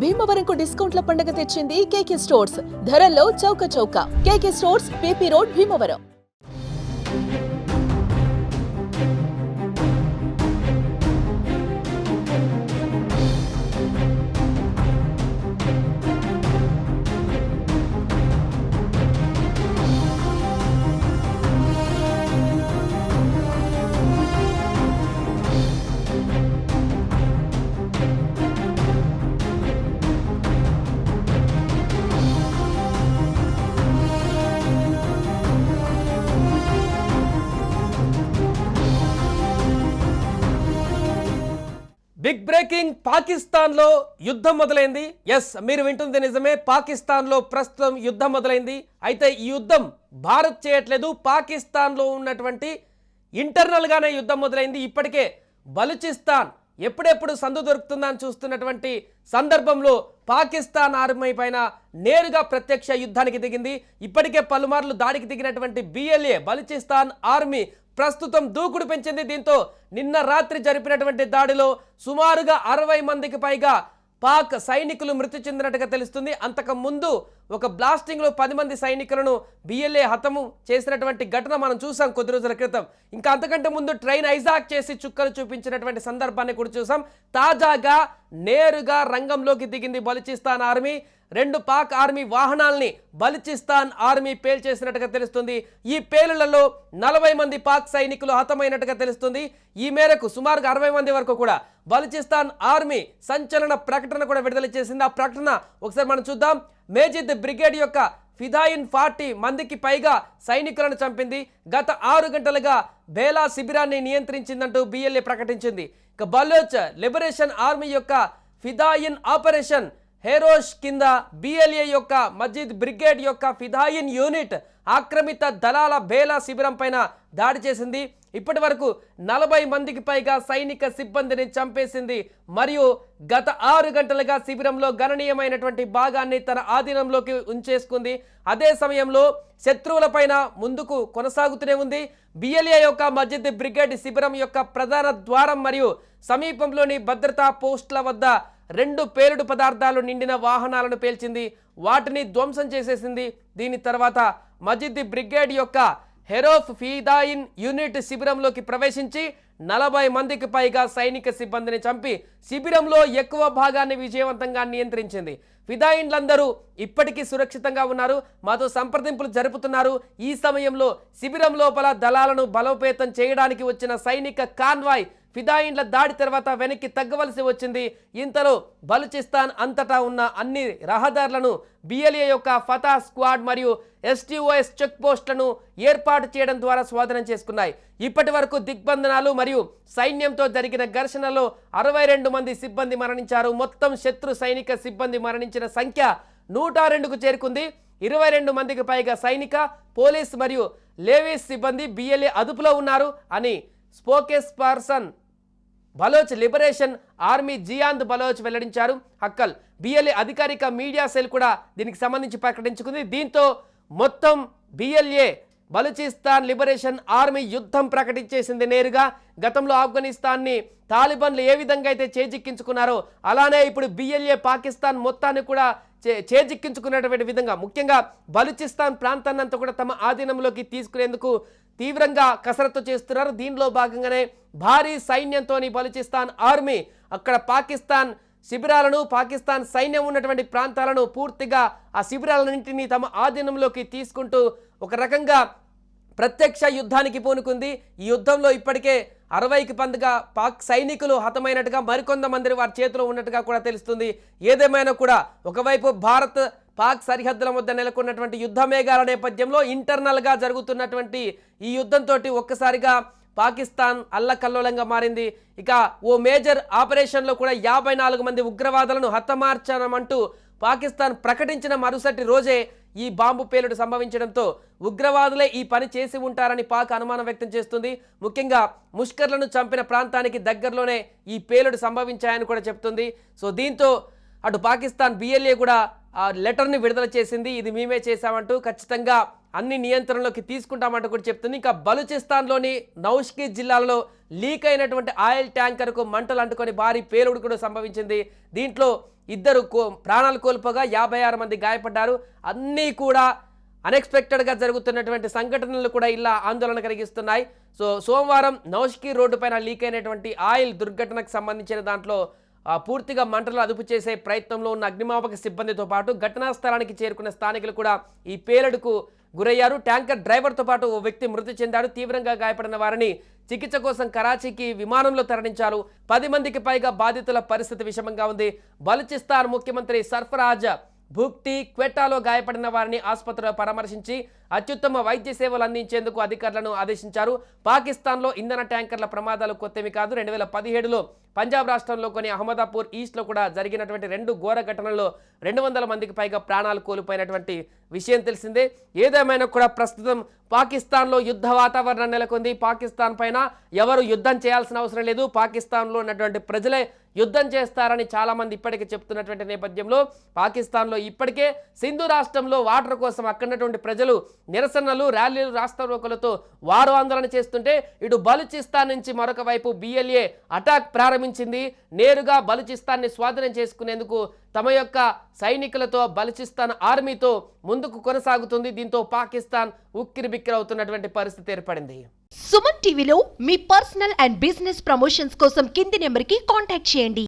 భీమవరంకు డిస్కౌంట్ల పండుగ తెచ్చింది కేకే స్టోర్స్. ధరల్లో చౌక చౌక. KK stores, PP road, Bhimavaram. Big breaking, పాకిస్తాన్లో యుద్ధం మొదలైంది. ఎస్, మీరు వింటుంది నిజమే. పాకిస్తాన్లో ప్రస్తుతం యుద్ధం మొదలైంది. అయితే ఈ యుద్ధం భారత్ చేయట్లేదు, పాకిస్తాన్లో ఉన్నటువంటి ఇంటర్నల్గానే యుద్ధం మొదలైంది. ఇప్పటికే బలూచిస్తాన్ ఎప్పుడెప్పుడు సందు దొరుకుతుందని చూస్తున్నటువంటి సందర్భంలో పాకిస్తాన్ ఆర్మీ పైన నేరుగా ప్రత్యక్ష యుద్ధానికి దిగింది. ఇప్పటికే పలుమార్లు దాడికి దిగినటువంటి బిఎల్ఏ బలూచిస్తాన్ ఆర్మీ ప్రస్తుతం దూకుడు పెంచింది. దీంతో నిన్న రాత్రి జరిపినటువంటి దాడిలో సుమారుగా 60 మందికి పైగా పాక్ సైనికులు మృతి చెందినట్టుగా తెలుస్తుంది. అంతకు ముందు ఒక బ్లాస్టింగ్లో 10 మంది సైనికులను బిఎల్ఏ హతము చేసినటువంటి ఘటన మనం చూసాం కొద్ది రోజుల క్రితం. ఇంకా అంతకంటే ముందు ట్రైన్ హైజాక్ చేసి చుక్కలు చూపించినటువంటి సందర్భాన్ని కూడా చూసాం. తాజాగా నేరుగా రంగంలోకి దిగింది బలూచిస్తాన్ ఆర్మీ. 2 పాక్ ఆర్మీ వాహనాల్ని బలూచిస్తాన్ ఆర్మీ పేల్చేసినట్టుగా తెలుస్తుంది. ఈ పేలులలో 40 మంది పాక్ సైనికులు హతమైనట్టుగా తెలుస్తుంది. ఈ మేరకు సుమారుగా 60 మంది వరకు కూడా బలూచిస్తాన్ ఆర్మీ సంచలన ప్రకటన కూడా విడుదల చేసింది. ఆ ప్రకటన ఒకసారి మనం చూద్దాం. మేజిద్ బ్రిగేడ్ యొక్క ఫిదాయిన్ 40 మందికి పైగా సైనికులను చంపింది. గత 6 గంటలుగా బేలా శిబిరాన్ని నియంత్రించిందంటూ బిఎల్ఏ ప్రకటించింది. ఇక బలోచ్ లిబరేషన్ ఆర్మీ యొక్క ఫిదాయిన్ ఆపరేషన్ హెరోష్ కింద బిఎల్ఏ యొక్క మజిద్ బ్రిగేడ్ యొక్క ఫిదాయిన్ యూనిట్ ఆక్రమిత దళాల బేలా శిబిరం పైన దాడి చేసింది. ఇప్పటి వరకు 40 మందికి పైగా సైనిక సిబ్బందిని చంపేసింది. మరియు గత 6 గంటలుగా శిబిరంలో గణనీయమైనటువంటి భాగాన్ని తన ఆధీనంలోకి ఉంచేసుకుంది. అదే సమయంలో శత్రువులపైన ముందుకు కొనసాగుతూనే ఉంది. బిఎల్ఏ యొక్క మజిద్ బ్రిగేడ్ శిబిరం యొక్క ప్రధాన ద్వారం మరియు సమీపంలోని భద్రతా పోస్టుల వద్ద 2 పేలుడు పదార్థాలు నిండిన వాహనాలను పేల్చింది. వాటిని ధ్వంసం చేసేసింది. దీని తర్వాత మజిద్ బ్రిగేడ్ యొక్క హెరోఫ్ ఫిదాయిన్ యూనిట్ శిబిరంలోకి ప్రవేశించి 40 మందికి పైగా సైనిక సిబ్బందిని చంపి శిబిరంలో ఎక్కువ భాగాన్ని విజయవంతంగా నియంత్రించింది. ఫిదాయిన్లందరూ ఇప్పటికీ సురక్షితంగా ఉన్నారు, మాతో సంప్రదింపులు జరుపుతున్నారు. ఈ సమయంలో శిబిరం లోపల దళాలను బలోపేతం చేయడానికి వచ్చిన సైనిక కాన్వాయ్ ఫిదాయిన్ల దాడి తర్వాత వెనక్కి తగ్గవలసి వచ్చింది. ఇంతలో బలూచిస్తాన్ అంతటా ఉన్న అన్ని రహదారులను బిఎల్ఏ యొక్క ఫతా స్క్వాడ్ మరియు ఎస్టీఓఎస్ చెక్ పోస్టులను ఏర్పాటు చేయడం ద్వారా స్వాధీనం చేసుకున్నాయి. ఇప్పటి వరకు దిగ్బంధనాలు మరియు సైన్యంతో జరిగిన ఘర్షణలో 62 మంది సిబ్బంది మరణించారు. మొత్తం శత్రు సైనిక సిబ్బంది మరణించిన సంఖ్య 102కు చేరుకుంది. 22 మందికి పైగా సైనిక, పోలీస్ మరియు లేవీస్ సిబ్బంది బిఎల్ఏ అదుపులో ఉన్నారు అని spokesperson Baloch liberation army Jiyand Baloch వెల్లడించారు. హక్కల్ బిఎల్ఏ అధికారిక మీడియా సెల్ కూడా దీనికి సంబంధించి ప్రకటించుకుంది. దీంతో మొత్తం బిఎల్ఏ బలూచిస్తాన్ లిబరేషన్ ఆర్మీ యుద్ధం ప్రకటించేసింది నేరుగా. గతంలో ఆఫ్ఘనిస్తాన్ని తాలిబాన్లు ఏ విధంగా అయితే చేజిక్కించుకున్నారో అలానే ఇప్పుడు బిఎల్ఏ పాకిస్తాన్ మొత్తాన్ని కూడా చేజిక్కించుకున్నటువంటి విధంగా ముఖ్యంగా బలూచిస్తాన్ ప్రాంతాన్ని అంతా కూడా తమ ఆధీనంలోకి తీసుకునేందుకు తీవ్రంగా కసరత్తు చేస్తున్నారు. దీనిలో భాగంగానే భారీ సైన్యంతో బలూచిస్తాన్ ఆర్మీ అక్కడ పాకిస్తాన్ శిబిరాలను, పాకిస్తాన్ సైన్యం ఉన్నటువంటి ప్రాంతాలను పూర్తిగా ఆ శిబిరాలన్నింటినీ తమ ఆధీనంలోకి తీసుకుంటూ ఒక రకంగా ప్రత్యక్ష యుద్ధానికి పూనుకుంది. ఈ యుద్ధంలో ఇప్పటికే 60కి పైగా పాక్ సైనికులు హతమైనట్టుగా, మరికొంతమంది వారి చేతిలో ఉన్నట్టుగా కూడా తెలుస్తుంది. ఏదేమైనా కూడా ఒకవైపు భారత్ పాక్ సరిహద్దుల వద్ద నెలకొన్నటువంటి యుద్ధ మేఘాల నేపథ్యంలో ఇంటర్నల్గా జరుగుతున్నటువంటి ఈ యుద్ధంతో ఒక్కసారిగా పాకిస్తాన్ అల్లకల్లోలంగా మారింది. ఇక ఓ మేజర్ ఆపరేషన్లో కూడా 54 మంది ఉగ్రవాదులను హతమార్చామంటూ పాకిస్తాన్ ప్రకటించిన మరుసటి రోజే ఈ బాంబు పేలుడు సంభవించడంతో ఉగ్రవాదులే ఈ పని చేసి ఉంటారని పాక్ అనుమానం వ్యక్తం చేస్తుంది. ముఖ్యంగా ముష్కర్లను చంపిన ప్రాంతానికి దగ్గరలోనే ఈ పేలుడు సంభవించాయని కూడా చెప్తుంది. సో దీంతో అటు పాకిస్తాన్ బిఎల్ఏ కూడా ఆ లెటర్ని విడుదల చేసింది. ఇది మేమే చేశామంటూ ఖచ్చితంగా అన్ని నియంత్రణలోకి తీసుకుంటామంటూ కూడా చెప్తుంది. ఇంకా బలూచిస్తాన్లోని నౌష్కి జిల్లాలో లీక్ అయినటువంటి ఆయిల్ ట్యాంకర్కు మంటలు అంటుకొని భారీ పేలుడు కూడా సంభవించింది. దీంట్లో ఇద్దరు ప్రాణాలు కోల్పోగా 56 మంది గాయపడ్డారు. అన్నీ కూడా అన్ఎక్స్పెక్టెడ్గా జరుగుతున్నటువంటి సంఘటనలు కూడా ఇలా ఆందోళన కలిగిస్తున్నాయి. సోమవారం నౌష్కి రోడ్డు పైన లీక్ అయినటువంటి ఆయిల్ దుర్ఘటనకు సంబంధించిన దాంట్లో పూర్తిగా మంటలు అదుపు చేసే ప్రయత్నంలో ఉన్న అగ్నిమాపక సిబ్బందితో పాటు ఘటనా స్థలానికి చేరుకున్న స్థానికులు కూడా ఈ పేలుడుకు గురయ్యారు. ట్యాంకర్ డ్రైవర్తో పాటు ఓ వ్యక్తి మృతి చెందాడు. తీవ్రంగా గాయపడిన వారిని చికిత్స కోసం కరాచీకి విమానంలో తరలించారు. 10 మందికి పైగా బాధితుల పరిస్థితి విషమంగా ఉంది. బలూచిస్తాన్ ముఖ్యమంత్రి సర్ఫరాజ్ భుక్తి క్వెటాలో గాయపడిన వారిని ఆసుపత్రిలో పరామర్శించి అత్యుత్తమ వైద్య సేవలు అందించేందుకు అధికారులను ఆదేశించారు. పాకిస్తాన్లో ఇంధన ట్యాంకర్ల ప్రమాదాలు కొత్తవి కాదు. 2017లో పంజాబ్ రాష్ట్రంలో కొన్ని అహ్మదాపూర్ ఈస్ట్లో కూడా జరిగినటువంటి 2 ఘోర ఘటనల్లో 200 మందికి పైగా ప్రాణాలు కోల్పోయినటువంటి విషయం తెలిసిందే. ఏదేమైనా కూడా ప్రస్తుతం పాకిస్తాన్లో యుద్ధ వాతావరణం నెలకొంది. పాకిస్తాన్ పైన ఎవరు యుద్ధం చేయాల్సిన అవసరం లేదు, పాకిస్తాన్లో ఉన్నటువంటి ప్రజలే యుద్ధం చేస్తారని చాలామంది ఇప్పటికే చెప్తున్నటువంటి నేపథ్యంలో పాకిస్తాన్లో ఇప్పటికే సింధు రాష్ట్రంలో వాటర్ కోసం అక్కడున్నటువంటి ప్రజలు నిరసనలు, ర్యాలీలు, రాస్తారోకోలతో వారు ఆందోళన చేస్తుంటే ఇటు బలూచిస్తాన్ నుంచి మరొక వైపు BLA అటాక్ ప్రారంభించింది. నేరుగా బలూచిస్తాన్ని స్వాధీనం చేసుకునేందుకు తమ యొక్క సైనికులతో బలూచిస్తాన్ ఆర్మీతో ముందుకు కొనసాగుతుంది. దీంతో పాకిస్తాన్ ఉక్కిరిబిక్కిరవుతున్నటువంటి పరిస్థితి ఏర్పడింది. సుమన్ టీవీలో మీ పర్సనల్ అండ్ బిజినెస్ ప్రమోషన్స్ కోసం కింది నెంబర్కి కాంటాక్ట్ చేయండి.